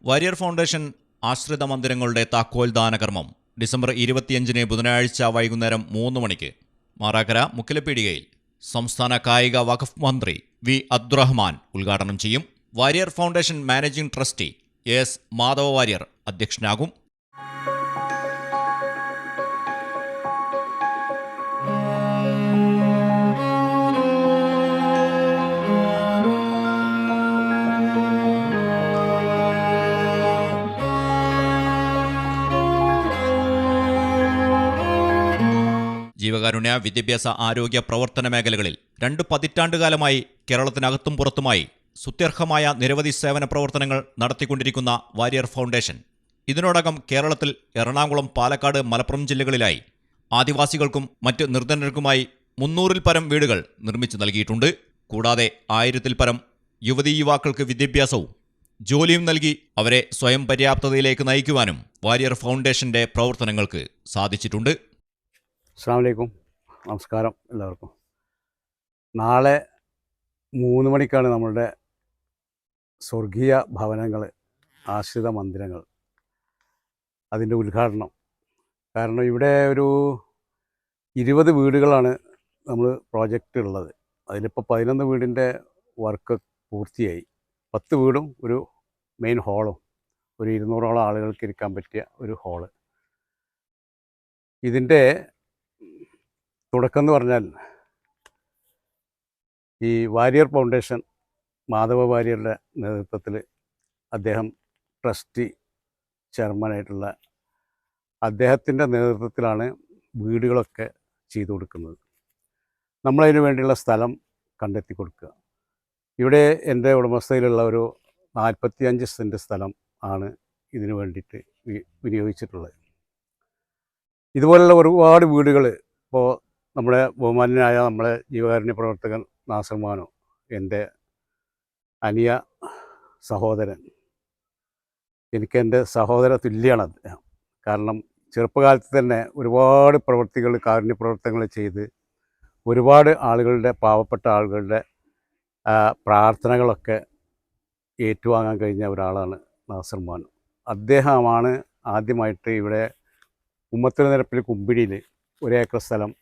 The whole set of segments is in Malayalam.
വാരിയർ ഫൗണ്ടേഷൻ ആശ്രിത മന്ദിരങ്ങളുടെ താക്കോൽ ദാനകർമ്മം ഡിസംബർ 25 ബുധനാഴ്ച വൈകുന്നേരം 3 മണിക്ക് മാറാക്കര മുക്കിലപ്പീടികയിൽ സംസ്ഥാന കായിക വഖഫ് മന്ത്രി വി അബ്ദുറഹ്മാൻ ഉദ്ഘാടനം ചെയ്യും. Warrier foundation managing trustee S Madhava Warrier അധ്യക്ഷനാകും. ജീവകാരുണ്യ, വിദ്യാഭ്യാസ, ആരോഗ്യ പ്രവർത്തന മേഖലകളിൽ 2 പതിറ്റാണ്ടുകാലമായി കേരളത്തിനകത്തും പുറത്തുമായി സ്തുത്യർഹമായ നിരവധി സേവന പ്രവർത്തനങ്ങൾ നടത്തിക്കൊണ്ടിരിക്കുന്ന വാരിയർ ഫൗണ്ടേഷൻ ഇതിനോടകം കേരളത്തിൽ എറണാകുളം, പാലക്കാട്, മലപ്പുറം ജില്ലകളിലായി ആദിവാസികൾക്കും മറ്റ് നിർധനർക്കുമായി 300-ൽ പരം വീടുകൾ നിർമ്മിച്ചു നൽകിയിട്ടുണ്ട്. കൂടാതെ 1000-ൽ പരം യുവതീ യുവാക്കൾക്ക് വിദ്യാഭ്യാസവും ജോലിയും നൽകി അവരെ സ്വയം പര്യാപ്തതയിലേക്ക് നയിക്കുവാനും വാരിയർ ഫൗണ്ടേഷന്റെ പ്രവർത്തനങ്ങൾക്ക് സാധിച്ചിട്ടുണ്ട്. അസ്സലാമു അലൈക്കും, നമസ്കാരം എല്ലാവർക്കും. നാളെ 3 മണിക്കാണ് നമ്മളുടെ സ്വർഗീയ ഭവനങ്ങൾ, ആശ്രിത മന്ദിരങ്ങൾ, അതിൻ്റെ ഉദ്ഘാടനം. കാരണം ഇവിടെ ഒരു 20 വീടുകളാണ് നമ്മൾ പ്രോജക്റ്റ് ഉള്ളത്. അതിലിപ്പോൾ 11 വീടിൻ്റെ വർക്ക് പൂർത്തിയായി. 10 വീടും ഒരു മെയിൻ ഹാളും, ഒരു 200ഓളം ആളുകൾക്ക് ഇരിക്കാൻ പറ്റിയ ഒരു ഹാള്. ഇതിൻ്റെ തുടക്കം എന്ന് പറഞ്ഞാൽ ഈ വാരിയർ ഫൗണ്ടേഷൻ മാധവ വാര്യരുടെ നേതൃത്വത്തിൽ അദ്ദേഹം ട്രസ്റ്റി ചെയർമാനായിട്ടുള്ള അദ്ദേഹത്തിൻ്റെ നേതൃത്വത്തിലാണ് വീടുകളൊക്കെ ചെയ്തു കൊടുക്കുന്നത്. നമ്മളതിനു വേണ്ടിയുള്ള സ്ഥലം കണ്ടെത്തി കൊടുക്കുക. ഇവിടെ എൻ്റെ ഉടമസ്ഥയിലുള്ള ഒരു 45 സെൻറ്റ് സ്ഥലം ആണ് ഇതിനു വേണ്ടിയിട്ട് വിനിയോഗിച്ചിട്ടുള്ളത്. ഇതുപോലുള്ള ഒരുപാട് വീടുകൾ ഇപ്പോൾ നമ്മുടെ ബഹുമാന്യനായ നമ്മുടെ ജീവകാരുണ്യ പ്രവർത്തകൻ നാസർ മാനോ, എൻ്റെ അനിയ സഹോദരൻ, എനിക്കെൻ്റെ സഹോദര തുല്യമാണ് അദ്ദേഹം. കാരണം ചെറുപ്പകാലത്ത് തന്നെ ഒരുപാട് പ്രവൃത്തികൾ, കാരുണ്യ പ്രവർത്തനങ്ങൾ ചെയ്ത് ഒരുപാട് ആളുകളുടെ, പാവപ്പെട്ട ആളുകളുടെ പ്രാർത്ഥനകളൊക്കെ ഏറ്റുവാങ്ങാൻ കഴിഞ്ഞ ഒരാളാണ് നാസർ മാനോ. അദ്ദേഹമാണ് ആദ്യമായിട്ട് ഇവിടെ ഉമ്മത്തൂർ നിരപ്പിൽ കുമ്പിടിയിൽ 1 ഏക്കർ സ്ഥലം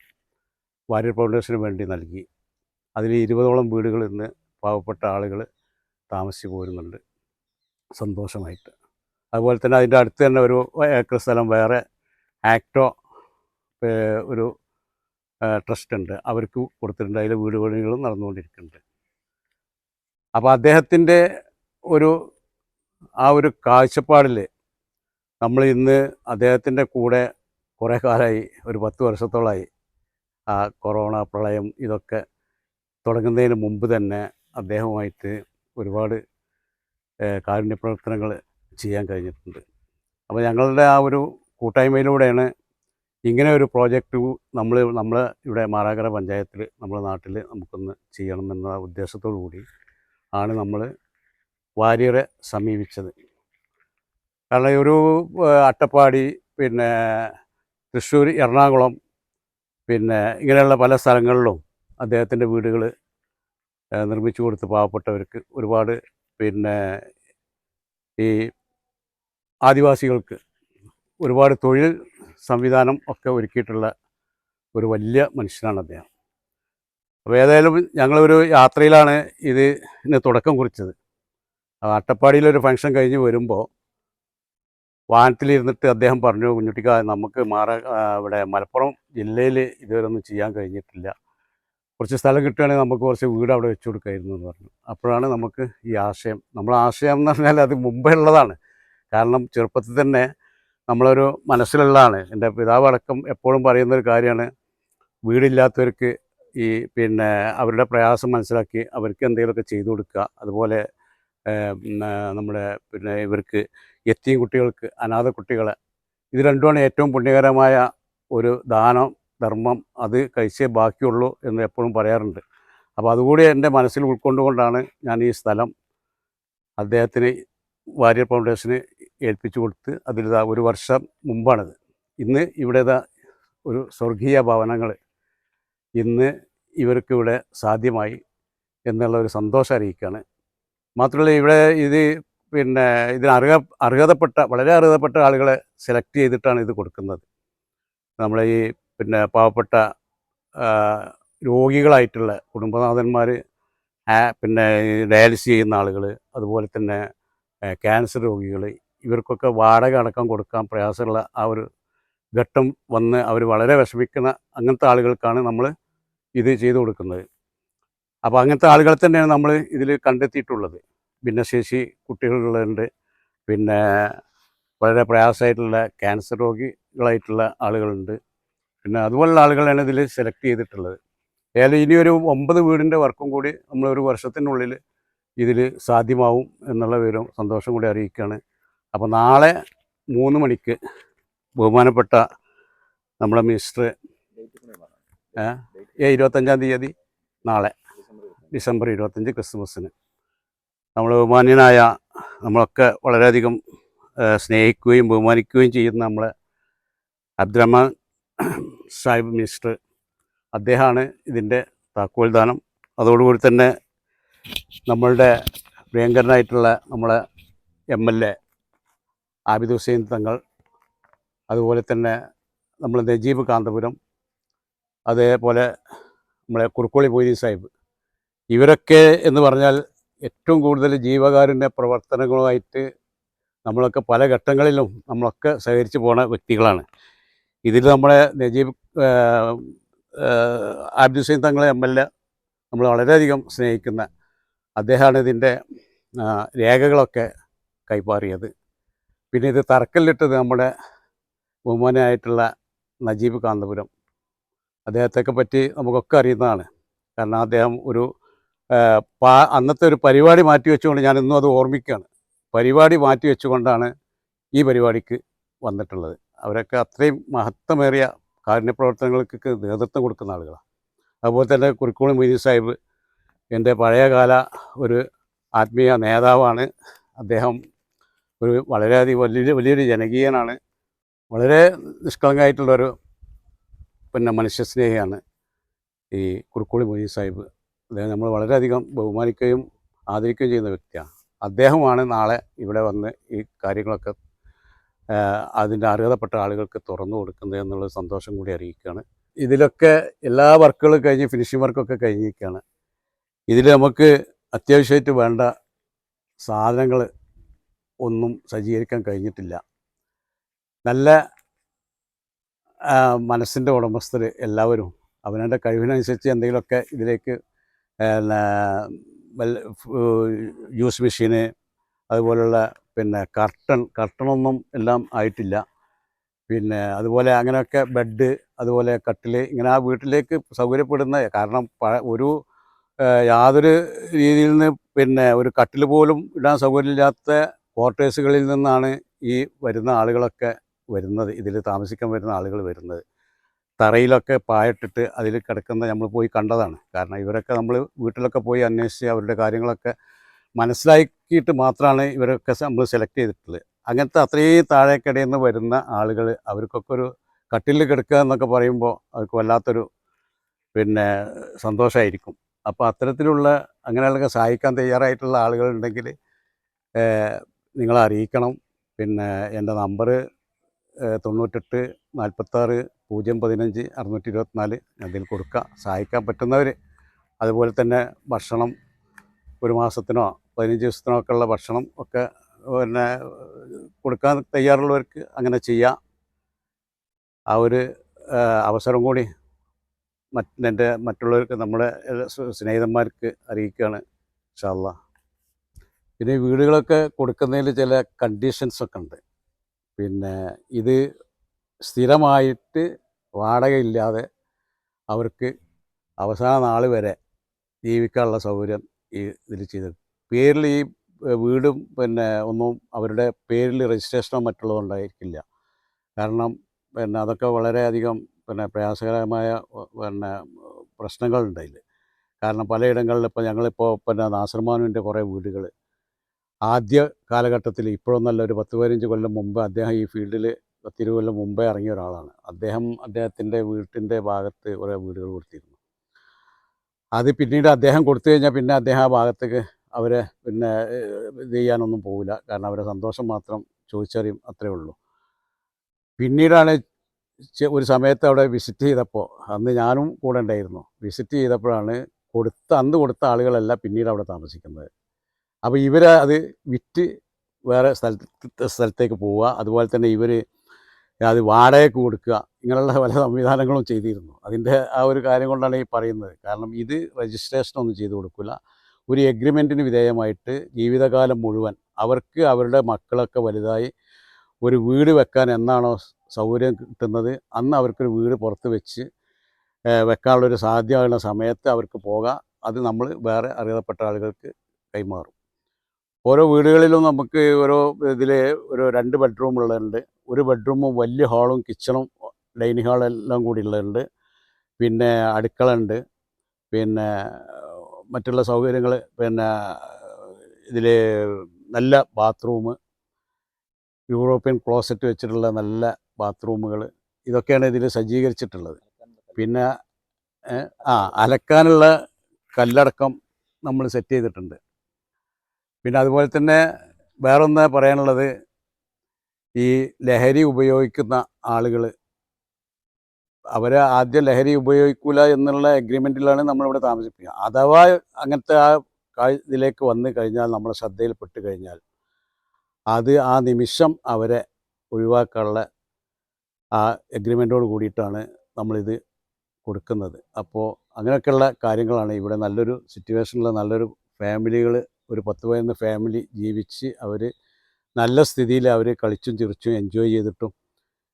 വാരിയർ ഫൗണ്ടേഷന് വേണ്ടി നൽകി. അതിൽ 20ഓളം വീടുകൾ ഇന്ന് പാവപ്പെട്ട ആളുകൾ താമസിച്ച് പോരുന്നുണ്ട് സന്തോഷമായിട്ട്. അതുപോലെ തന്നെ അതിൻ്റെ അടുത്ത് തന്നെ 1 ഏക്കർ സ്ഥലം വേറെ ആക്ടോ ഒരു ട്രസ്റ്റ് ഉണ്ട്, അവർക്ക് കൊടുത്തിട്ടുണ്ട്. അതിൽ വീട് പണികളും നടന്നുകൊണ്ടിരിക്കുന്നുണ്ട്. അപ്പോൾ അദ്ദേഹത്തിൻ്റെ ആ ഒരു കാഴ്ചപ്പാടിൽ നമ്മൾ ഇന്ന് അദ്ദേഹത്തിൻ്റെ കൂടെ കുറേ കാലമായി, ഒരു 10 വർഷത്തോളമായി. ആ കൊറോണ, പ്രളയം ഇതൊക്കെ തുടങ്ങുന്നതിന് മുമ്പ് തന്നെ അദ്ദേഹവുമായിട്ട് ഒരുപാട് കാരുണ്യ പ്രവർത്തനങ്ങൾ ചെയ്യാൻ കഴിഞ്ഞിട്ടുണ്ട്. അപ്പോൾ ഞങ്ങളുടെ ആ ഒരു കൂട്ടായ്മയിലൂടെയാണ് ഇങ്ങനെ ഒരു പ്രോജക്റ്റ് നമ്മൾ ഇവിടെ മാറാക്കര പഞ്ചായത്തിൽ, നമ്മുടെ നാട്ടിൽ നമുക്കൊന്ന് ചെയ്യണമെന്ന ഉദ്ദേശത്തോടു കൂടി ആണ് നമ്മൾ വാരിയറെ സമീപിച്ചത്. കാരണം ഒരു അട്ടപ്പാടി, പിന്നെ തൃശ്ശൂർ, എറണാകുളം, പിന്നെ ഇങ്ങനെയുള്ള പല സ്ഥലങ്ങളിലും അദ്ദേഹത്തിൻ്റെ വീടുകൾ നിർമ്മിച്ചു കൊടുത്ത് പാവപ്പെട്ടവർക്ക് ഒരുപാട്, പിന്നെ ഈ ആദിവാസികൾക്ക് ഒരുപാട് തൊഴിൽ സംവിധാനം ഒക്കെ ഒരുക്കിയിട്ടുള്ള ഒരു വലിയ മനുഷ്യനാണ് അദ്ദേഹം. അപ്പോൾ ഏതായാലും ഞങ്ങളൊരു യാത്രയിലാണ് ഇതിന് തുടക്കം കുറിച്ചത്. അട്ടപ്പാടിയിലൊരു ഫംഗ്ഷൻ കഴിഞ്ഞ് വരുമ്പോൾ വാഹനത്തിലിരുന്നിട്ട് അദ്ദേഹം പറഞ്ഞു, കുഞ്ഞുട്ടിക്ക, നമുക്ക് ഇവിടെ മലപ്പുറം ജില്ലയിൽ ഇതുവരെ ഒന്നും ചെയ്യാൻ കഴിഞ്ഞിട്ടില്ല, കുറച്ച് സ്ഥലം കിട്ടുകയാണെങ്കിൽ നമുക്ക് കുറച്ച് വീട് അവിടെ വെച്ച് കൊടുക്കായിരുന്നു എന്ന് പറഞ്ഞു. അപ്പോഴാണ് നമുക്ക് ഈ ആശയം, നമ്മളെ ആശയം എന്ന് പറഞ്ഞാൽ അത് മുമ്പേ ഉള്ളതാണ്. കാരണം ചെറുപ്പത്തിൽ തന്നെ നമ്മളൊരു മനസ്സിലുള്ളതാണ്. എൻ്റെ പിതാവ് അടക്കം എപ്പോഴും പറയുന്നൊരു കാര്യമാണ്, വീടില്ലാത്തവർക്ക് പിന്നെ അവരുടെ പ്രയാസം മനസ്സിലാക്കി അവർക്ക് എന്തെങ്കിലുമൊക്കെ ചെയ്തു കൊടുക്കുക. അതുപോലെ നമ്മുടെ പിന്നെ ഇവർക്ക് യത്തീം കുട്ടികൾക്ക്, അനാഥ കുട്ടികളെ, ഇത് രണ്ടുമാണ് ഏറ്റവും പുണ്യകരമായ ഒരു ദാനം, ധർമ്മം. അത് കഴിച്ചേ ബാക്കിയുള്ളൂ എന്ന് എപ്പോഴും പറയാറുണ്ട്. അപ്പോൾ അതുകൂടി എൻ്റെ മനസ്സിൽ ഉൾക്കൊണ്ടുകൊണ്ടാണ് ഞാൻ ഈ സ്ഥലം അദ്ദേഹത്തിന്, വാരിയർ ഫൗണ്ടേഷന് ഏൽപ്പിച്ചു കൊടുത്ത്. അതിൽ 1 വർഷം മുമ്പാണിത്. ഇന്ന് ഇവിടെ ഒരു സ്വർഗീയ ഭവനങ്ങൾ ഇന്ന് ഇവർക്കിവിടെ സാധ്യമായി എന്നുള്ള ഒരു സന്തോഷം അറിയിക്കുകയാണ്. മാത്രമല്ല ഇവിടെ ഇത് പിന്നെ ഇതിന് അർഹതപ്പെട്ട വളരെ അർഹതപ്പെട്ട ആളുകളെ സെലക്ട് ചെയ്തിട്ടാണ് ഇത് കൊടുക്കുന്നത്. നമ്മളെ ഈ പിന്നെ പാവപ്പെട്ട ആ, രോഗികളായിട്ടുള്ള കുടുംബനാഥന്മാർ, പിന്നെ ഡയാലിസിസ് ചെയ്യുന്ന ആളുകൾ, അതുപോലെ തന്നെ ക്യാൻസർ രോഗികൾ, ഇവർക്കൊക്കെ വാടക അടക്കം കൊടുക്കാൻ പ്രയാസമുള്ള ആ ഒരു ഘട്ടം വന്ന് അവർ വളരെ വിഷമിക്കുന്ന അങ്ങനത്തെ ആളുകൾക്കാണ് നമ്മൾ ഇത് ചെയ്തു കൊടുക്കുന്നത്. അപ്പോൾ അങ്ങനത്തെ ആളുകളെ തന്നെയാണ് നമ്മൾ ഇതിൽ കണ്ടെത്തിയിട്ടുള്ളത്. ഭിന്നശേഷി കുട്ടികളുണ്ട്, പിന്നെ വളരെ പ്രയാസമായിട്ടുള്ള ക്യാൻസർ രോഗികളായിട്ടുള്ള ആളുകളുണ്ട്, പിന്നെ അതുപോലുള്ള ആളുകളാണ് ഇതിൽ സെലക്ട് ചെയ്തിട്ടുള്ളത്. ഏതായാലും ഇനിയൊരു 9 വീടിൻ്റെ വർക്കും കൂടി നമ്മൾ ഒരു വർഷത്തിനുള്ളിൽ ഇതിൽ സാധ്യമാവും എന്നുള്ള വിവരം സന്തോഷം കൂടി അറിയിക്കുകയാണ്. അപ്പോൾ നാളെ 3 മണിക്ക് ബഹുമാനപ്പെട്ട നമ്മളെ മിനിസ്റ്റർ 25-ാം തീയതി, നാളെ ഡിസംബർ 25 ക്രിസ്മസിന് നമ്മൾ ബഹുമാന്യനായ, നമ്മളൊക്കെ വളരെയധികം സ്നേഹിക്കുകയും ബഹുമാനിക്കുകയും ചെയ്യുന്ന നമ്മളെ അബ്ദുറഹ്മാൻ സാഹിബ് മിനിസ്റ്റർ, അദ്ദേഹമാണ് ഇതിൻ്റെ താക്കോൽ ദാനം. അതോടുകൂടി തന്നെ നമ്മളുടെ പ്രിയങ്കരനായിട്ടുള്ള നമ്മളെ MLA ആബിദ് ഹുസൈൻ തങ്ങൾ, അതുപോലെ തന്നെ നമ്മൾ നജീബ് കാന്തപുരം, അതേപോലെ നമ്മളെ കുറുക്കോളി മൊയ്തീൻ സാഹിബ്, ഇവരൊക്കെ എന്ന് പറഞ്ഞാൽ ഏറ്റവും കൂടുതൽ ജീവകാരുണ്യ പ്രവർത്തനങ്ങളുമായിട്ട് നമ്മളൊക്കെ പല ഘട്ടങ്ങളിലും നമ്മളൊക്കെ സഹകരിച്ച് പോണ വ്യക്തികളാണ്. ഇതിൽ നമ്മളെ നജീബ് ആബിദ് ഹുസൈൻ തങ്ങളെ MLA നമ്മൾ വളരെയധികം സ്നേഹിക്കുന്ന അദ്ദേഹമാണ് ഇതിൻ്റെ രേഖകളൊക്കെ കൈമാറിയത്. പിന്നെ ഇത് തറക്കല്ലിട്ടത് നമ്മുടെ ബഹുമാനായിട്ടുള്ള നജീബ് കാന്തപുരം, അദ്ദേഹത്തെയൊക്കെ പറ്റി നമുക്കൊക്കെ അറിയുന്നതാണ്. കാരണം അദ്ദേഹം ഒരു അന്നത്തെ ഒരു പരിപാടി മാറ്റി വെച്ചുകൊണ്ട്, ഞാൻ ഇന്നും അത് ഓർമ്മിക്കുകയാണ്, പരിപാടി മാറ്റി വെച്ചുകൊണ്ടാണ് ഈ പരിപാടിക്ക് വന്നിട്ടുള്ളത്. അവരൊക്കെ അത്രയും മഹത്വമേറിയ കാരുണ്യപ്രവർത്തനങ്ങൾക്ക് നേതൃത്വം കൊടുക്കുന്ന ആളുകളാണ്. അതുപോലെ തന്നെ കുറുക്കോളി മൊയ്തീൻ സാഹിബ് എൻ്റെ പഴയകാല ഒരു ആത്മീയ നേതാവാണ്. അദ്ദേഹം ഒരു വളരെയധികം വലിയൊരു ജനകീയനാണ്, വളരെ നിഷ്കളങ്കമായിട്ടുള്ളൊരു പിന്നെ മനുഷ്യസ്നേഹിയാണ് ഈ കുറുക്കോളി മൊയ്തീൻ സാഹിബ്. അദ്ദേഹം നമ്മൾ വളരെയധികം ബഹുമാനിക്കുകയും ആദരിക്കുകയും ചെയ്യുന്ന വ്യക്തിയാണ്. അദ്ദേഹമാണ് നാളെ ഇവിടെ വന്ന് ഈ കാര്യങ്ങളൊക്കെ അതിൻ്റെ അർഹതപ്പെട്ട ആളുകൾക്ക് തുറന്നു കൊടുക്കുന്നത് എന്നുള്ള സന്തോഷം കൂടി അറിയിക്കുകയാണ്. ഇതിലൊക്കെ എല്ലാ വർക്കുകളും കഴിഞ്ഞ് ഫിനിഷിംഗ് വർക്കൊക്കെ കഴിഞ്ഞിരിക്കുകയാണ്. ഇതിൽ നമുക്ക് അത്യാവശ്യമായിട്ട് വേണ്ട സാധനങ്ങൾ ഒന്നും സജ്ജീകരിക്കാൻ കഴിഞ്ഞിട്ടില്ല. നല്ല മനസ്സിൻ്റെ ഉടമസ്ഥർ എല്ലാവരും അവനവൻ്റെ കഴിവിനനുസരിച്ച് എന്തെങ്കിലുമൊക്കെ ഇതിലേക്ക് ജ്യൂസ് മെഷീന്, അതുപോലുള്ള പിന്നെ കർട്ടണൊന്നും എല്ലാം ആയിട്ടില്ല. പിന്നെ അതുപോലെ അങ്ങനെയൊക്കെ ബെഡ്, അതുപോലെ കട്ടിൽ, ഇങ്ങനെ ആ വീട്ടിലേക്ക് സൗകര്യപ്പെടുന്ന, കാരണം ഒരു യാതൊരു രീതിയിൽ നിന്ന് പിന്നെ ഒരു കട്ടിൽ പോലും ഇടാൻ സൗകര്യമില്ലാത്ത ക്വാർട്ടേഴ്സുകളിൽ നിന്നാണ് ഈ വരുന്ന ആളുകളൊക്കെ വരുന്നത്, ഇതിൽ താമസിക്കാൻ വരുന്ന ആളുകൾ വരുന്നത്. തറയിലൊക്കെ പായിട്ടിട്ട് അതിൽ കിടക്കുന്ന നമ്മൾ പോയി കണ്ടതാണ്. കാരണം ഇവരൊക്കെ നമ്മൾ വീട്ടിലൊക്കെ പോയി അന്വേഷിച്ച് അവരുടെ കാര്യങ്ങളൊക്കെ മനസ്സിലാക്കിയിട്ട് മാത്രമാണ് ഇവരൊക്കെ നമ്മൾ സെലക്ട് ചെയ്തിട്ടുള്ളത്. അങ്ങനത്തെ അത്രയും താഴേക്കിടയിൽ നിന്ന് വരുന്ന ആളുകൾ, അവർക്കൊക്കെ ഒരു കട്ടിലിൽ കിടക്കുക എന്നൊക്കെ പറയുമ്പോൾ അവർക്ക് വല്ലാത്തൊരു പിന്നെ സന്തോഷമായിരിക്കും. അപ്പോൾ അത്തരത്തിലുള്ള അങ്ങനെയുള്ളതൊക്കെ സഹായിക്കാൻ തയ്യാറായിട്ടുള്ള ആളുകളുണ്ടെങ്കിൽ നിങ്ങളെ അറിയിക്കണം. പിന്നെ എൻ്റെ നമ്പർ 98 46 015 624 അതിൽ കൊടുക്കുക. സഹായിക്കാൻ പറ്റുന്നവർ, അതുപോലെ തന്നെ ഭക്ഷണം ഒരു മാസത്തിനോ 15 ദിവസത്തിനോ ഒക്കെ ഉള്ള ഭക്ഷണം ഒക്കെ പിന്നെ കൊടുക്കാൻ തയ്യാറുള്ളവർക്ക് അങ്ങനെ ചെയ്യാം. ആ ഒരു അവസരം കൂടി എൻ്റെ മറ്റുള്ളവർക്ക്, നമ്മുടെ സ്നേഹിതന്മാർക്ക് അറിയിക്കുകയാണ് ഇൻഷാ അല്ലാഹ്. പിന്നെ ഈ വീടുകളൊക്കെ കൊടുക്കുന്നതിൽ ചില കണ്ടീഷൻസൊക്കെ ഉണ്ട്. പിന്നെ ഇത് സ്ഥിരമായിട്ട് വാടകയില്ലാതെ അവർക്ക് അവസാന നാൾ വരെ ജീവിക്കാനുള്ള സൗകര്യം ഈ ഇതിൽ ചെയ്ത്, പേരിൽ ഈ വീടും പിന്നെ ഒന്നും അവരുടെ പേരിൽ രജിസ്ട്രേഷനോ മറ്റുള്ളതുണ്ടായിരിക്കില്ല. കാരണം പിന്നെ അതൊക്കെ വളരെയധികം പിന്നെ പ്രയാസകരമായ പിന്നെ പ്രശ്നങ്ങളുണ്ട് അതിൽ. കാരണം പലയിടങ്ങളിൽ ഇപ്പോൾ ഞങ്ങളിപ്പോൾ പിന്നെ നാസർ മാനുവിൻ്റെ കുറേ വീടുകൾ ആദ്യ കാലഘട്ടത്തിൽ, ഇപ്പോഴൊന്നല്ല, ഒരു 10-15 കൊല്ലം മുമ്പ് അദ്ദേഹം ഈ ഫീൽഡിൽ 10-20 കൊല്ലം മുമ്പേ ഇറങ്ങിയ ഒരാളാണ്. അദ്ദേഹത്തിൻ്റെ വീട്ടിൻ്റെ ഭാഗത്ത് കുറേ വീടുകൾ കൊടുത്തിരുന്നു. അത് പിന്നീട് അദ്ദേഹം കൊടുത്തു കഴിഞ്ഞാൽ പിന്നെ അദ്ദേഹം ആ ഭാഗത്തേക്ക് അവരെ പിന്നെ ഇത് ചെയ്യാനൊന്നും പോകില്ല. കാരണം അവരെ സന്തോഷം മാത്രം ചോദിച്ചറിയും, അത്രേ ഉള്ളൂ. പിന്നീടാണ് ഒരു സമയത്ത് അവിടെ വിസിറ്റ് ചെയ്തപ്പോൾ, അന്ന് ഞാനും കൂടെ ഉണ്ടായിരുന്നു, വിസിറ്റ് ചെയ്തപ്പോഴാണ് അന്ന് കൊടുത്ത ആളുകളല്ല പിന്നീട് അവിടെ താമസിക്കുന്നത്. അപ്പോൾ ഇവർ അത് വിറ്റ് വേറെ സ്ഥലത്തേക്ക് പോവുക, അതുപോലെ തന്നെ ഇവർ അത് വാടകയ്ക്ക് കൊടുക്കുക, ഇങ്ങനെയുള്ള പല സംവിധാനങ്ങളും ചെയ്തിരുന്നു. അതിൻ്റെ ആ ഒരു കാര്യം കൊണ്ടാണ് ഈ പറയുന്നത്. കാരണം ഇത് രജിസ്ട്രേഷനൊന്നും ചെയ്ത് കൊടുക്കില്ല. ഒരു എഗ്രിമെൻറ്റിന് വിധേയമായിട്ട് ജീവിതകാലം മുഴുവൻ അവർക്ക് അവരുടെ മക്കളൊക്കെ വലുതായി ഒരു വീട് വെക്കാൻ എന്നാണോ സൗകര്യം കിട്ടുന്നത് അന്ന് അവർക്കൊരു വീട് പുറത്ത് വെച്ച് വെക്കാനുള്ളൊരു സാധ്യമാകുന്ന സമയത്ത് അവർക്ക് പോകാം. അത് നമ്മൾ വേറെ അറിയപ്പെട്ട ആളുകൾക്ക് കൈമാറും. ഓരോ വീടുകളിലും നമുക്ക് ഓരോ ഇതിൽ ഒരു 2 ബെഡ്റൂം ഉള്ളതുണ്ട്, ഒരു ബെഡ്റൂമും വലിയ ഹാളും കിച്ചണും ഡൈനിങ് ഹാളെല്ലാം കൂടി ഉള്ളതുണ്ട്, പിന്നെ അടുക്കള ഉണ്ട്, പിന്നെ മറ്റുള്ള സൗകര്യങ്ങൾ, പിന്നെ ഇതിൽ നല്ല ബാത്റൂം, യൂറോപ്യൻ ക്ലോസറ്റ് വെച്ചിട്ടുള്ള നല്ല ബാത്റൂമുകൾ, ഇതൊക്കെയാണ് ഇതിൽ സജ്ജീകരിച്ചിട്ടുള്ളത്. പിന്നെ അലക്കാനുള്ള കല്ലടക്കം നമ്മൾ സെറ്റ് ചെയ്തിട്ടുണ്ട്. പിന്നെ അതുപോലെ തന്നെ വേറൊന്ന് പറയാനുള്ളത്, ഈ ലഹരി ഉപയോഗിക്കുന്ന ആളുകൾ, അവരെ ആദ്യം ലഹരി ഉപയോഗിക്കില്ല എന്നുള്ള എഗ്രിമെൻറ്റിലാണ് നമ്മളിവിടെ താമസിപ്പിക്കുക. അഥവാ അങ്ങനത്തെ ഇതിലേക്ക് വന്നു കഴിഞ്ഞാൽ, നമ്മളെ ശ്രദ്ധയിൽപ്പെട്ട് കഴിഞ്ഞാൽ, അത് ആ നിമിഷം അവരെ ഒഴിവാക്കാനുള്ള ആ എഗ്രിമെൻറ്റോട് കൂടിയിട്ടാണ് നമ്മളിത് കൊടുക്കുന്നത്. അപ്പോൾ അങ്ങനെയൊക്കെയുള്ള കാര്യങ്ങളാണ് ഇവിടെ. നല്ലൊരു സിറ്റുവേഷനിൽ നല്ലൊരു ഫാമിലികൾ, ഒരു 10-15 ഫാമിലി ജീവിച്ച് അവർ നല്ല സ്ഥിതിയിൽ അവർ കളിച്ചും ചിരിച്ചും എൻജോയ് ചെയ്തിട്ടും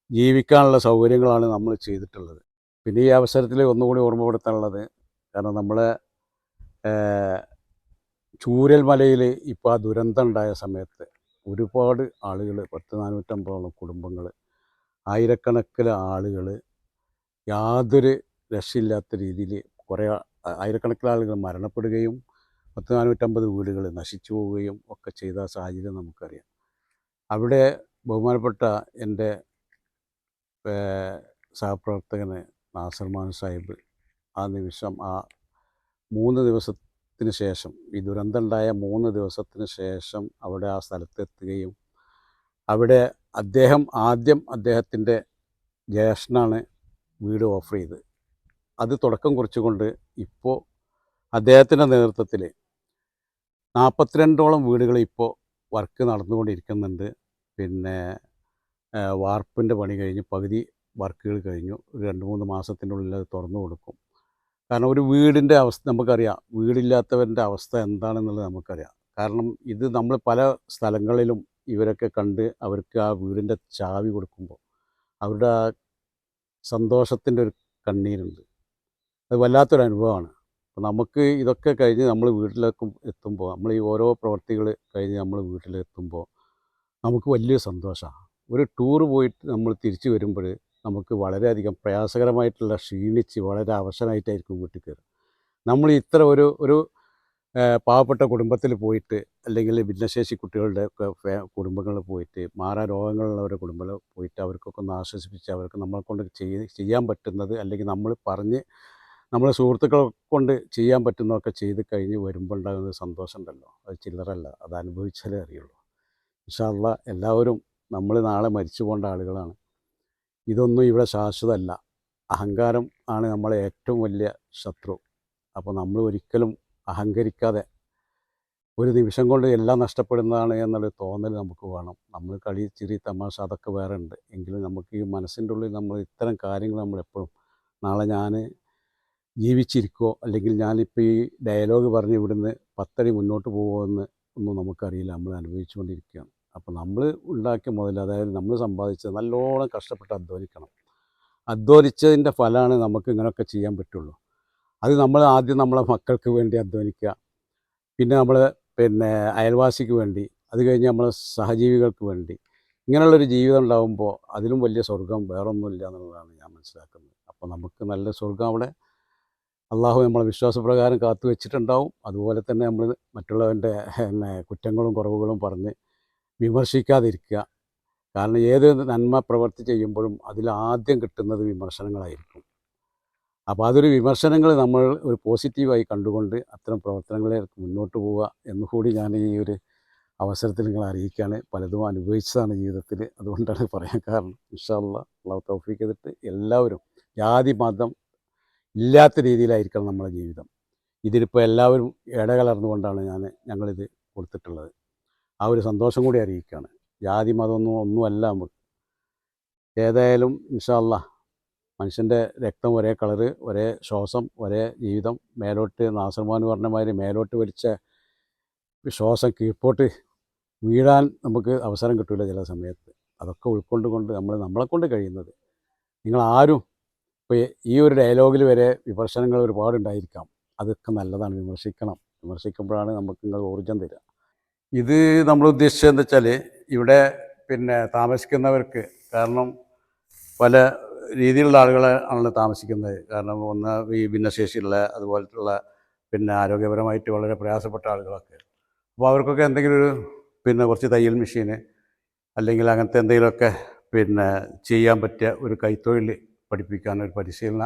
ജീവിക്കാനുള്ള സൗകര്യങ്ങളാണ് നമ്മൾ ചെയ്തിട്ടുള്ളത്. പിന്നെ ഈ അവസരത്തിൽ ഒന്നുകൂടി ഓർമ്മപ്പെടുത്താനുള്ളത്, കാരണം നമ്മളെ ചൂരൽമലയിൽ ഇപ്പോൾ ആ ദുരന്തം ഉണ്ടായ സമയത്ത് ഒരുപാട് ആളുകൾ, 450 കുടുംബങ്ങൾ, ആയിരക്കണക്കിന് ആളുകൾ യാതൊരു രക്ഷയില്ലാത്ത രീതിയിൽ കുറേ ആയിരക്കണക്കിന് ആളുകൾ മരണപ്പെടുകയും 450 വീടുകൾ നശിച്ചു പോവുകയും ഒക്കെ ചെയ്ത സാഹചര്യം നമുക്കറിയാം. അവിടെ ബഹുമാനപ്പെട്ട എൻ്റെ സഹപ്രവർത്തകന് നാസർ മാൻ സാഹിബ് ആ നിമിഷം, ആ 3 ദിവസത്തിന് ശേഷം, ഈ ദുരന്തം ഉണ്ടായ 3 ദിവസത്തിന് ശേഷം അവിടെ ആ സ്ഥലത്തെത്തുകയും അവിടെ അദ്ദേഹത്തിൻ്റെ ജ്യേഷ്ഠനാണ് വീട് ഓഫർ ചെയ്ത് അത് തുടക്കം കുറിച്ചുകൊണ്ട് ഇപ്പോൾ അദ്ദേഹത്തിൻ്റെ നേതൃത്വത്തിൽ 42ഓളം വീടുകൾ ഇപ്പോൾ വർക്ക് നടന്നുകൊണ്ടിരിക്കുന്നുണ്ട്. പിന്നെ വാർപ്പിൻ്റെ പണി കഴിഞ്ഞ് പകുതി വർക്കുകൾ കഴിഞ്ഞു. ഒരു 2-3 മാസത്തിനുള്ളിൽ അത് തുറന്നു കൊടുക്കും. കാരണം ഒരു വീടിൻ്റെ അവസ്ഥ നമുക്കറിയാം, വീടില്ലാത്തവൻ്റെ അവസ്ഥ എന്താണെന്നുള്ളത് നമുക്കറിയാം. കാരണം ഇത് നമ്മൾ പല സ്ഥലങ്ങളിലും ഇവരൊക്കെ കണ്ട് അവർക്ക് ആ വീടിൻ്റെ ചാവി കൊടുക്കുമ്പോൾ അവരുടെ ആ സന്തോഷത്തിൻ്റെ ഒരു കണ്ണീരുണ്ട്. അത് വല്ലാത്തൊരു അനുഭവമാണ്. അപ്പോൾ നമുക്ക് ഇതൊക്കെ കഴിഞ്ഞ് നമ്മൾ വീട്ടിലേക്ക് എത്തുമ്പോൾ, നമ്മൾ ഈ ഓരോ പ്രവർത്തികൾ കഴിഞ്ഞ് നമ്മൾ വീട്ടിലെത്തുമ്പോൾ നമുക്ക് വലിയൊരു സന്തോഷമാണ്. ഒരു ടൂറ് പോയിട്ട് നമ്മൾ തിരിച്ചു വരുമ്പോൾ നമുക്ക് വളരെയധികം പ്രയാസകരമായിട്ടുള്ള ക്ഷീണിച്ച് വളരെ അവശനായിട്ടായിരിക്കും വീട്ടിൽ കയറുക. നമ്മൾ ഇത്ര ഒരു പാവപ്പെട്ട കുടുംബത്തിൽ പോയിട്ട്, അല്ലെങ്കിൽ ഭിന്നശേഷി കുട്ടികളുടെ ഒക്കെ കുടുംബങ്ങളിൽ പോയിട്ട്, മാറാ രോഗങ്ങളുള്ളവരുടെ കുടുംബങ്ങളിൽ പോയിട്ട് അവർക്കൊക്കെ ഒന്ന് ആശ്വസിപ്പിച്ച് അവർക്ക് നമ്മളെ കൊണ്ട് ചെയ്യാൻ പറ്റുന്നത്, അല്ലെങ്കിൽ നമ്മൾ പറഞ്ഞ് നമ്മളെ സുഹൃത്തുക്കളെ കൊണ്ട് ചെയ്യാൻ പറ്റുന്നതൊക്കെ ചെയ്ത് കഴിഞ്ഞ് വരുമ്പോൾ ഉണ്ടാകുന്ന സന്തോഷം ഉണ്ടല്ലോ, അത് ചില്ലറല്ല. അത് അനുഭവിച്ചാലേ അറിയുള്ളൂ. ഇൻഷാ അല്ലാഹ് എല്ലാവരും, നമ്മൾ നാളെ മരിച്ചു പോകേണ്ട ആളുകളാണ്. ഇതൊന്നും ഇവിടെ ശാശ്വതമല്ല. അഹങ്കാരം ആണ് നമ്മളെ ഏറ്റവും വലിയ ശത്രു. അപ്പോൾ നമ്മൾ ഒരിക്കലും അഹങ്കരിക്കാതെ, ഒരു നിമിഷം കൊണ്ട് എല്ലാം നഷ്ടപ്പെടുന്നതാണ് എന്നുള്ളൊരു തോന്നൽ നമുക്ക് വേണം. നമ്മൾ കളി, ചിരി, തമാശ അതൊക്കെ വേറെ ഉണ്ട്. എങ്കിലും നമുക്ക് ഈ മനസ്സിൻ്റെ ഉള്ളിൽ നമ്മൾ ഇത്തരം കാര്യങ്ങൾ നമ്മളെപ്പോഴും, നാളെ ഞാൻ ജീവിച്ചിരിക്കുമോ, അല്ലെങ്കിൽ ഞാനിപ്പോൾ ഈ ഡയലോഗ് പറഞ്ഞ് ഇവിടുന്ന് 10 അടി മുന്നോട്ട് പോകുമോ എന്ന് ഒന്നും നമുക്കറിയില്ല. നമ്മൾ അനുഭവിച്ചുകൊണ്ടിരിക്കുകയാണ്. അപ്പോൾ നമ്മൾ ഉണ്ടാക്കിയ മുതൽ, അതായത് നമ്മൾ സമ്പാദിച്ചത് നല്ലോണം കഷ്ടപ്പെട്ട് അധ്വാനിക്കണം. അധ്വാനിച്ചതിൻ്റെ ഫലമാണ് നമുക്ക് ഇങ്ങനെയൊക്കെ ചെയ്യാൻ പറ്റുള്ളൂ. അത് നമ്മൾ ആദ്യം നമ്മളെ മക്കൾക്ക് വേണ്ടി അധ്വാനിക്കുക, പിന്നെ നമ്മൾ അയൽവാസിക്ക് വേണ്ടി, അത് കഴിഞ്ഞ് നമ്മളെ സഹജീവികൾക്ക് വേണ്ടി. ഇങ്ങനെയുള്ളൊരു ജീവിതം ഉണ്ടാകുമ്പോൾ അതിലും വലിയ സ്വർഗം വേറൊന്നുമില്ല എന്നുള്ളതാണ് ഞാൻ മനസ്സിലാക്കുന്നത്. അപ്പോൾ നമുക്ക് നല്ല സ്വർഗം അവിടെ അള്ളാഹു നമ്മളെ വിശ്വാസപ്രകാരം കാത്തു വെച്ചിട്ടുണ്ടാവും. അതുപോലെ തന്നെ നമ്മൾ മറ്റുള്ളവൻ്റെ കുറ്റങ്ങളും കുറവുകളും പറഞ്ഞ് വിമർശിക്കാതിരിക്കുക. കാരണം ഏത് നന്മ പ്രവർത്തി ചെയ്യുമ്പോഴും അതിലാദ്യം കിട്ടുന്നത് വിമർശനങ്ങളായിരിക്കും. അപ്പോൾ അതൊരു വിമർശനങ്ങൾ നമ്മൾ ഒരു പോസിറ്റീവായി കണ്ടുകൊണ്ട് അത്തരം പ്രവർത്തനങ്ങളെ മുന്നോട്ട് പോവുക എന്നുകൂടി ഞാൻ ഈ ഒരു അവസരത്തിൽ നിങ്ങളെ അറിയിക്കുകയാണ്. പലതും അനുഭവിച്ചതാണ് ജീവിതത്തിൽ, അതുകൊണ്ടാണ് പറയാൻ കാരണം. ഇൻഷാ അല്ലാഹ് അള്ളാഹു തൗഫീഖ് ചെയ്തിട്ട് എല്ലാവരും ജാതി മതം ഇല്ലാത്ത രീതിയിലായിരിക്കണം നമ്മുടെ ജീവിതം. ഇതിലിപ്പോൾ എല്ലാവരും ഇടകലർന്നുകൊണ്ടാണ് ഞങ്ങളിത് കൊടുത്തിട്ടുള്ളത്. ആ ഒരു സന്തോഷം കൂടി അറിയിക്കുകയാണ്. ജാതി ഒന്നുമല്ല നമുക്ക്. ഏതായാലും ഇൻഷാ അല്ലാഹ് മനുഷ്യൻ്റെ രക്തം ഒരേ കളറ്, ഒരേ ശ്വാസം, ഒരേ ജീവിതം. മേലോട്ട് നാസർമാൻ പറഞ്ഞ മാതിരി മേലോട്ട് വലിച്ച ശ്വാസം കീഴ്പോട്ട് വീഴാൻ നമുക്ക് അവസരം കിട്ടില്ല ചില സമയത്ത്. അതൊക്കെ ഉൾക്കൊണ്ടുകൊണ്ട് നമ്മളെക്കൊണ്ട് കഴിയുന്നത്. നിങ്ങളാരും ഇപ്പോൾ ഈ ഒരു ഡയലോഗിൽ വരെ വിമർശനങ്ങൾ ഒരുപാടുണ്ടായിരിക്കാം. അതൊക്കെ നല്ലതാണ്, വിമർശിക്കുമ്പോഴാണ് നമുക്ക് നിങ്ങൾ ഊർജ്ജം തരിക. ഇത് നമ്മൾ ഉദ്ദേശിച്ചതെന്ന് വെച്ചാൽ ഇവിടെ താമസിക്കുന്നവർക്ക്, കാരണം പല രീതിയിലുള്ള ആളുകളാണല്ലോ താമസിക്കുന്നത്. കാരണം ഒന്ന് ഈ ഭിന്നശേഷിയുള്ള അതുപോലത്തുള്ള ആരോഗ്യപരമായിട്ട് വളരെ പ്രയാസപ്പെട്ട ആളുകളൊക്കെ. അപ്പോൾ അവർക്കൊക്കെ എന്തെങ്കിലും ഒരു കുറച്ച് തയ്യൽ മെഷീന് അല്ലെങ്കിൽ അങ്ങനത്തെ എന്തെങ്കിലുമൊക്കെ ചെയ്യാൻ പറ്റിയ ഒരു കൈത്തൊഴിൽ പഠിപ്പിക്കാൻ ഒരു പരിശീലന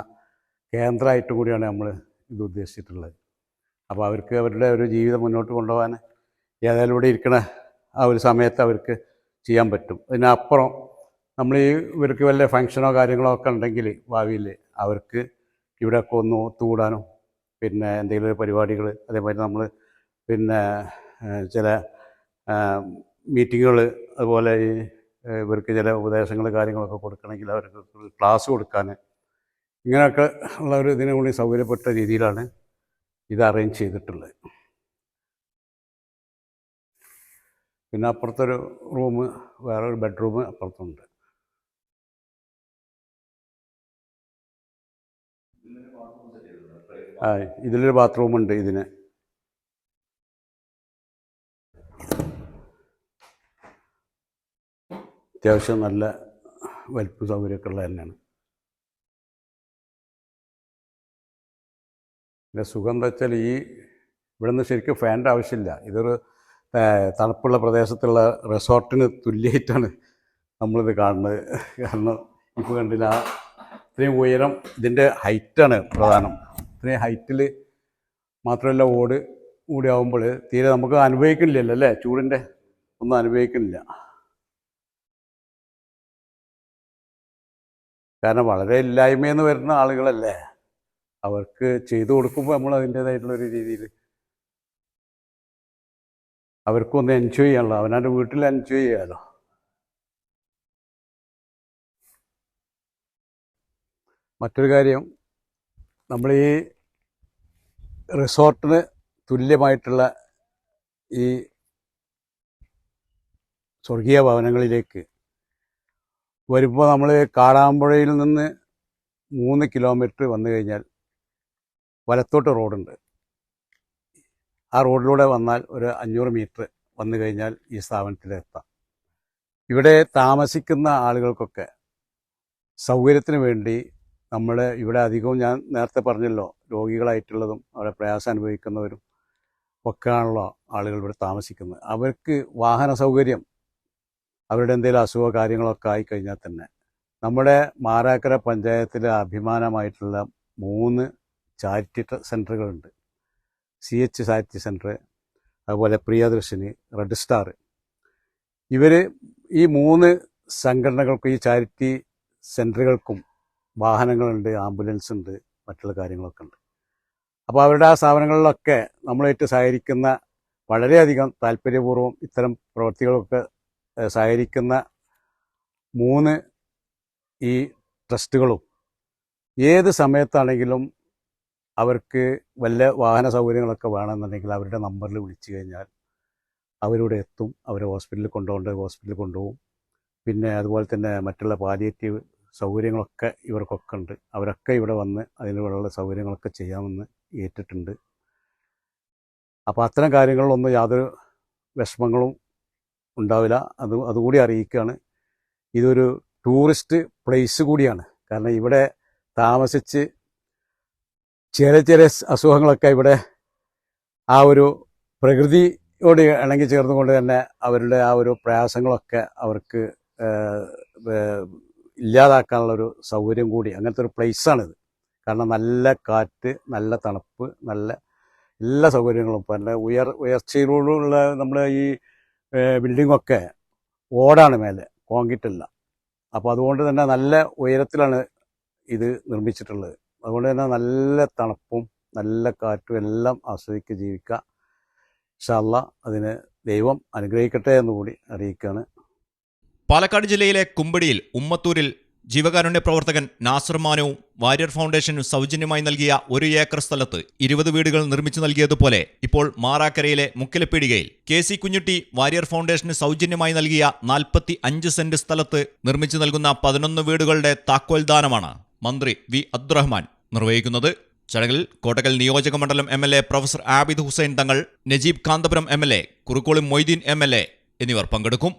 കേന്ദ്രമായിട്ട് കൂടിയാണ് നമ്മൾ ഇത് ഉദ്ദേശിച്ചിട്ടുള്ളത്. അപ്പോൾ അവർക്ക് അവരുടെ ഒരു ജീവിതം മുന്നോട്ട് കൊണ്ടുപോകാൻ ഏതായാലും ഇവിടെ ഇരിക്കണ ആ ഒരു സമയത്ത് അവർക്ക് ചെയ്യാൻ പറ്റും. അതിനപ്പുറം നമ്മൾ ഇവർക്ക് വല്ല ഫങ്ഷനോ കാര്യങ്ങളോ ഒക്കെ ഉണ്ടെങ്കിൽ ഭാവിയിൽ അവർക്ക് ഇവിടെയൊക്കെ ഒന്ന് ഒത്തുകൂടാനും എന്തെങ്കിലും ഒരു പരിപാടികൾ, അതേമാതിരി നമ്മൾ ചില മീറ്റിങ്ങുകൾ, അതുപോലെ ഇവർക്ക് ചില ഉപദേശങ്ങൾ കാര്യങ്ങളൊക്കെ കൊടുക്കണമെങ്കിൽ അവർക്ക് ക്ലാസ് കൊടുക്കാൻ, ഇങ്ങനെയൊക്കെ ഉള്ള ഒരു ഇതിനു കൂടി സൗകര്യപ്പെട്ട രീതിയിലാണ് ഇത് അറേഞ്ച് ചെയ്തിട്ടുള്ളത്. പിന്നെ അപ്പുറത്തൊരു റൂം, വേറൊരു ബെഡ്റൂം അപ്പുറത്തുണ്ട്. ഇതിലൊരു ബാത്റൂമുണ്ട്. ഇതിന് അത്യാവശ്യം നല്ല വലിപ്പ സൗകര്യമൊക്കെ ഉള്ളത് തന്നെയാണ്. പിന്നെ സുഖം എന്താ വെച്ചാൽ ഇവിടെ നിന്ന് ശരിക്കും ഫാനിൻ്റെ ആവശ്യമില്ല. ഇതൊരു തണുപ്പുള്ള പ്രദേശത്തുള്ള റിസോർട്ടിന് തുല്യമായിട്ടാണ് നമ്മളിത് കാണുന്നത്. കാരണം ഇപ്പോൾ കണ്ടില്ല, ഇത്രയും ഉയരം, ഇതിൻ്റെ ഹൈറ്റാണ് പ്രധാനം. ഇത്രയും ഹൈറ്റിൽ മാത്രമല്ല ഓട് കൂടി ആകുമ്പോൾ തീരെ നമുക്ക് അനുഭവിക്കുന്നില്ലല്ലോ അല്ലേ, ചൂടിൻ്റെ ഒന്നും അനുഭവിക്കുന്നില്ല. കാരണം വളരെ ഇല്ലായ്മയെന്ന് വരുന്ന ആളുകളല്ലേ, അവർക്ക് ചെയ്തു കൊടുക്കുമ്പോൾ നമ്മൾ അതിൻ്റേതായിട്ടുള്ളൊരു രീതിയിൽ അവർക്കൊന്ന് എൻജോയ് ചെയ്യാമല്ലോ, അവനവൻ്റെ വീട്ടിൽ എൻജോയ് ചെയ്യാമല്ലോ. മറ്റൊരു കാര്യം, നമ്മൾ ഈ റിസോർട്ടിന് തുല്യമായിട്ടുള്ള ഈ സ്വർഗീയ ഭവനങ്ങളിലേക്ക് വരുമ്പോൾ നമ്മൾ കാടാമ്പുഴയിൽ നിന്ന് 3 കിലോമീറ്റർ വന്നു കഴിഞ്ഞാൽ വലത്തോട്ട് റോഡുണ്ട്. ആ റോഡിലൂടെ വന്നാൽ ഒരു 500 മീറ്റർ വന്നു കഴിഞ്ഞാൽ ഈ സ്ഥാപനത്തിലെത്താം. ഇവിടെ താമസിക്കുന്ന ആളുകൾക്കൊക്കെ സൗകര്യത്തിന് വേണ്ടി ഇവിടെ അധികവും ഞാൻ നേരത്തെ പറഞ്ഞല്ലോ, രോഗികളായിട്ടുള്ളതും അവിടെ പ്രയാസം അനുഭവിക്കുന്നവരും ഒക്കെയാണല്ലോ ആളുകൾ ഇവിടെ താമസിക്കുന്നത്. അവർക്ക് വാഹന സൗകര്യം, അവരുടെ എന്തെങ്കിലും അസുഖ കാര്യങ്ങളൊക്കെ ആയിക്കഴിഞ്ഞാൽ തന്നെ നമ്മുടെ മാറാക്കര പഞ്ചായത്തിലെ അഭിമാനമായിട്ടുള്ള 3 ചാരിറ്റി സെൻ്ററുകളുണ്ട്. CH ചാരിറ്റി സെൻറ്റർ, അതുപോലെ പ്രിയദർശിനി, റെഡ് സ്റ്റാർ. ഈ 3 സംഘടനകൾക്കും ഈ ചാരിറ്റി സെൻറ്ററുകൾക്കും വാഹനങ്ങളുണ്ട്, ആംബുലൻസ് ഉണ്ട്, മറ്റുള്ള കാര്യങ്ങളൊക്കെ ഉണ്ട്. അപ്പോൾ അവരുടെ ആ സ്ഥാപനങ്ങളിലൊക്കെ നമ്മളായിട്ട് സഹകരിക്കുന്ന, വളരെയധികം താല്പര്യപൂർവ്വം ഇത്തരം പ്രവൃത്തികളൊക്കെ സഹകരിക്കുന്ന 3 ഈ ട്രസ്റ്റുകളും ഏത് സമയത്താണെങ്കിലും അവർക്ക് വല്ല വാഹന സൗകര്യങ്ങളൊക്കെ വേണമെന്നുണ്ടെങ്കിൽ അവരുടെ നമ്പറിൽ വിളിച്ചു കഴിഞ്ഞാൽ അവരിവിടെ എത്തും. അവരെ ഹോസ്പിറ്റലിൽ ഹോസ്പിറ്റലിൽ കൊണ്ടുപോകും. പിന്നെ അതുപോലെ തന്നെ മറ്റുള്ള പാലിയേറ്റീവ് സൗകര്യങ്ങളൊക്കെ ഇവർക്കൊക്കെ ഉണ്ട്. അവരൊക്കെ ഇവിടെ വന്ന് അതിനുള്ള സൗകര്യങ്ങളൊക്കെ ചെയ്യാമെന്ന് ഏറ്റിട്ടുണ്ട്. അപ്പോൾ അത്തരം കാര്യങ്ങളിലൊന്നും യാതൊരു വിഷമങ്ങളും ഉണ്ടാവില്ല. അതുകൂടി അറിയിക്കുകയാണ്. ഇതൊരു ടൂറിസ്റ്റ് പ്ലേസ് കൂടിയാണ്. കാരണം ഇവിടെ താമസിച്ച് ചെറിയ അസുഖങ്ങളൊക്കെ ഇവിടെ ആ ഒരു പ്രകൃതിയോട് ഇണങ്ങി ചേർന്നുകൊണ്ട് തന്നെ അവരുടെ ആ ഒരു പ്രയാസങ്ങളൊക്കെ അവർക്ക് ഇല്ലാതാക്കാനുള്ളൊരു സൗകര്യം കൂടി, അങ്ങനത്തെ ഒരു പ്ലേസാണിത്. കാരണം നല്ല കാറ്റ്, നല്ല തണുപ്പ്, നല്ല എല്ലാ സൗകര്യങ്ങളും. പിന്നെ ഉയർച്ചയിലുള്ള നമ്മുടെ ഈ ബിൽഡിങ്ങൊക്കെ ഓടാണ് മേലെ, കോൺക്രീറ്റ് അല്ല. അപ്പോൾ അതുകൊണ്ട് തന്നെ നല്ല ഉയരത്തിലാണ് ഇത് നിർമ്മിച്ചിട്ടുള്ളത്. അതുകൊണ്ട് തന്നെ നല്ല തണുപ്പും നല്ല കാറ്റും എല്ലാം ആസ്വദിക്കുക, ജീവിക്കുക. ഇൻഷാ അല്ലാഹ് അതിന് ദൈവം അനുഗ്രഹിക്കട്ടെ എന്നുകൂടി അറിയിക്കുകയാണ്. പാലക്കാട് ജില്ലയിലെ കുമ്പടിയിൽ ഉമ്മത്തൂരിൽ ജീവകാരുണ്യ പ്രവർത്തകൻ നാസർ മാനുവും വാരിയർ ഫൗണ്ടേഷൻ സൗജന്യമായി നൽകിയ 1 ഏക്കർ സ്ഥലത്ത് 20 വീടുകൾ നിർമ്മിച്ചു നൽകിയതുപോലെ ഇപ്പോൾ മാറാക്കരയിലെ മുക്കിലപ്പീടികയിൽ KC കുഞ്ഞുട്ടി വാരിയർ ഫൗണ്ടേഷന് സൗജന്യമായി നൽകിയ 45 സെന്റ് സ്ഥലത്ത് നിർമ്മിച്ചു നൽകുന്ന 11 വീടുകളുടെ താക്കോൽദാനമാണ് മന്ത്രി വി അബ്ദുറഹ്മാൻ നിർവഹിക്കുന്നത്. ചടങ്ങിൽ കോട്ടക്കൽ നിയോജക മണ്ഡലം MLA professor Abid Hussain Thangal, Najeeb Kanthapuram MLA, Kurukkoli Moideen MLA എന്നിവർ പങ്കെടുക്കും.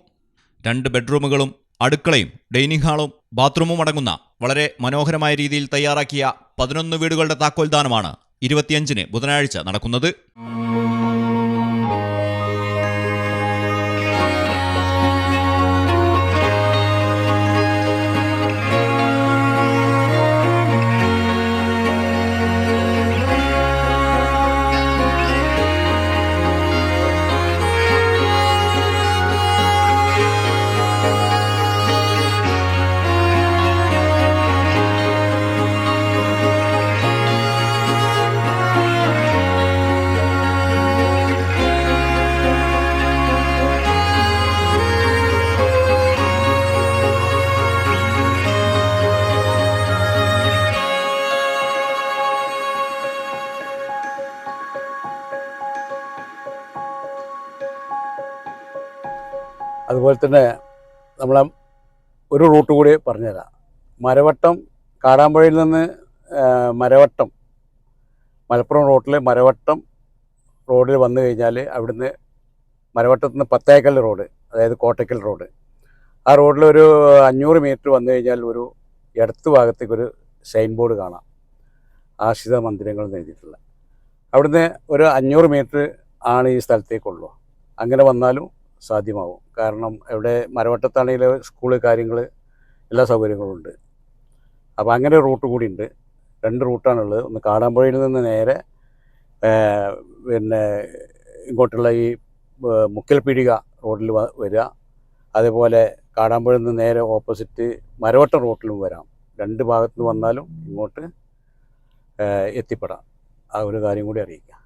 2 ബെഡ്റൂമുകളും അടുക്കളയും ഡൈനിങ് ഹാളും ബാത്റൂമും അടങ്ങുന്ന വളരെ മനോഹരമായ രീതിയിൽ തയ്യാറാക്കിയ 11 വീടുകളുടെ താക്കോൽദാനമാണ് 25-ന് ബുധനാഴ്ച നടക്കുന്നത്. അതുപോലെ തന്നെ നമ്മളെ ഒരു റൂട്ട് കൂടി പറഞ്ഞുതരാം. മരവട്ടം, കാടാമ്പുഴയിൽ നിന്ന് മരവട്ടം, മലപ്പുറം റോട്ടിൽ മരവട്ടം റോഡിൽ വന്നു കഴിഞ്ഞാൽ അവിടുന്ന് മരവട്ടത്ത് നിന്ന് പത്തേക്കൽ റോഡ്, അതായത് കോട്ടയ്ക്കൽ റോഡ്, ആ റോഡിൽ ഒരു 500 മീറ്റർ വന്നു കഴിഞ്ഞാൽ ഒരു ഇടത്ത് ഭാഗത്തേക്കൊരു സൈൻ ബോർഡ് കാണാം, ആശ്രിത മന്ദിരങ്ങൾ എന്ന് എഴുതിയിട്ടുള്ള. അവിടുന്ന് ഒരു 500 മീറ്റർ ആണ് ഈ സ്ഥലത്തേക്കുള്ളൂ. അങ്ങനെ വന്നാലും സാധ്യമാവും. കാരണം ഇവിടെ മരവട്ടത്താണെങ്കിൽ സ്കൂള്, കാര്യങ്ങൾ, എല്ലാ സൗകര്യങ്ങളും ഉണ്ട്. അപ്പോൾ അങ്ങനെ ഒരു റൂട്ട് കൂടി ഉണ്ട്. 2 റൂട്ടാണുള്ളത്. ഒന്ന് കാടാമ്പുഴയിൽ നിന്ന് നേരെ പിന്നെ ഇങ്ങോട്ടുള്ള ഈ മുക്കിൽപീടിക റോഡിൽ വരിക, അതേപോലെ കാടാമ്പുഴയിൽ നിന്ന് നേരെ ഓപ്പോസിറ്റ് മരവട്ടം റൂട്ടിലും വരാം. 2 ഭാഗത്തു നിന്ന് വന്നാലും ഇങ്ങോട്ട് എത്തിപ്പെടാം. ആ ഒരു കാര്യം കൂടി അറിയിക്കാം.